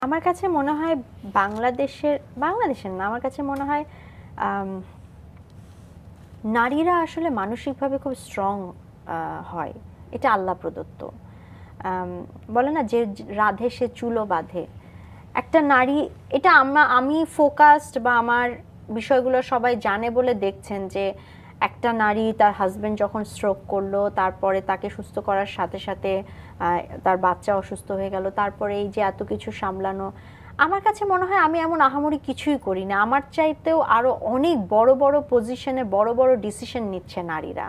আমার কাছে মনে হয় বাংলাদেশের না, আমার কাছে মনে হয় নারীরা আসলে মানসিকভাবে খুব স্ট্রং হয়, এটা আল্লাহ প্রদত্ত। বলে না যে রাধে সে চুলো বাঁধে, একটা নারী, এটা আমি ফোকাসড বা আমার বিষয়গুলো সবাই জানে বলে দেখছেন যে একটা নারী তার হাজবেন্ড যখন স্ট্রোক করলো, তারপরে তাকে সুস্থ করার সাথে সাথে তার বাচ্চা অসুস্থ হয়ে গেল, তারপরে এই যে এত কিছু সামলানো, আমার কাছে মনে হয় আমি এমন আহামরি কিছুই করি না। আমার চাইতেও আরো অনেক বড় বড় পজিশনে বড় বড় ডিসিশন নিচ্ছে নারীরা।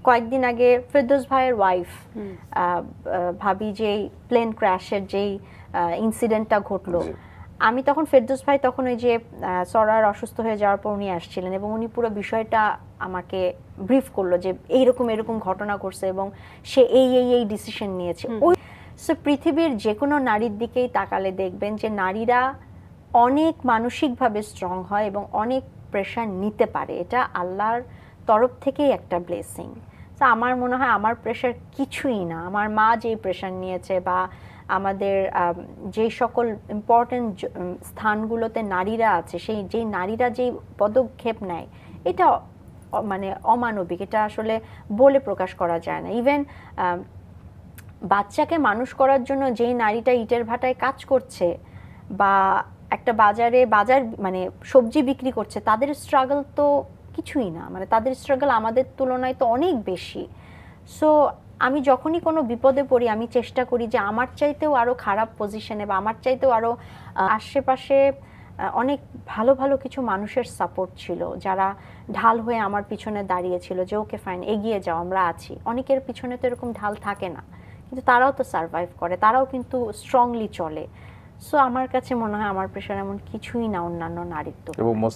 কয়েকদিন আগে ফেরদৌস ভাইয়ের ওয়াইফ, ভাবি যেই প্লেন ক্র্যাশের যেই ইনসিডেন্টটা ঘটলো, আমি তখন ফেরদৌস ভাই তখন ওই যে সরার অসুস্থ হয়ে যাওয়ার পর উনি আসছিলেন এবং উনি পুরো বিষয়টা আমাকে ব্রিফ করলো যে এইরকম এরকম ঘটনা ঘটছে এবং সে এই ডিসিশন নিয়েছে। ওই সো পৃথিবীর যে কোনো নারীর দিকেই তাকালে দেখবেন যে নারীরা অনেক মানসিকভাবে স্ট্রং হয় এবং অনেক প্রেশার নিতে পারে, এটা আল্লাহর তরফ থেকেই একটা ব্লেসিং। তো আমার মনে হয় আমার প্রেশার কিছুই না। আমার মা যেই প্রেশার নিয়েছে বা আমাদের যেই সকল ইম্পর্টেন্ট স্থানগুলোতে নারীরা আছে, যেই নারীরা যেই পদক্ষেপ নেয়, এটা মানে অমানবিক, এটা আসলে বলে প্রকাশ করা যায় না। ইভেন বাচ্চাকে মানুষ করার জন্য যেই নারীটা ইটের ভাটায় কাজ করছে বা একটা বাজার মানে সবজি বিক্রি করছে, তাদের স্ট্রাগল তো কিছুই না, মানে তাদের স্ট্রাগল আমাদের তুলনায় তো অনেক বেশি। সো আমি যখনই কোনো বিপদে পড়ি আমি চেষ্টা করি যে আমার চাইতেও আরো খারাপ পজিশনে বা আমার চাইতেও আরো আশেপাশে অনেক ভালো ভালো কিছু মানুষের সাপোর্ট ছিল, যারা ঢাল হয়ে আমার পিছনে দাঁড়িয়েছিল যে ওকে ফাইন, এগিয়ে যাও, আমরা আছি। অনেকের পিছনে তো এরকম ঢাল থাকে না, কিন্তু তারাও তো সার্ভাইভ করে, তারাও কিন্তু স্ট্রংলি চলে। সো আমার কাছে মনে হয় আমার প্রেশার এমন কিছুই না অন্যান্য নারীর তুলনায়।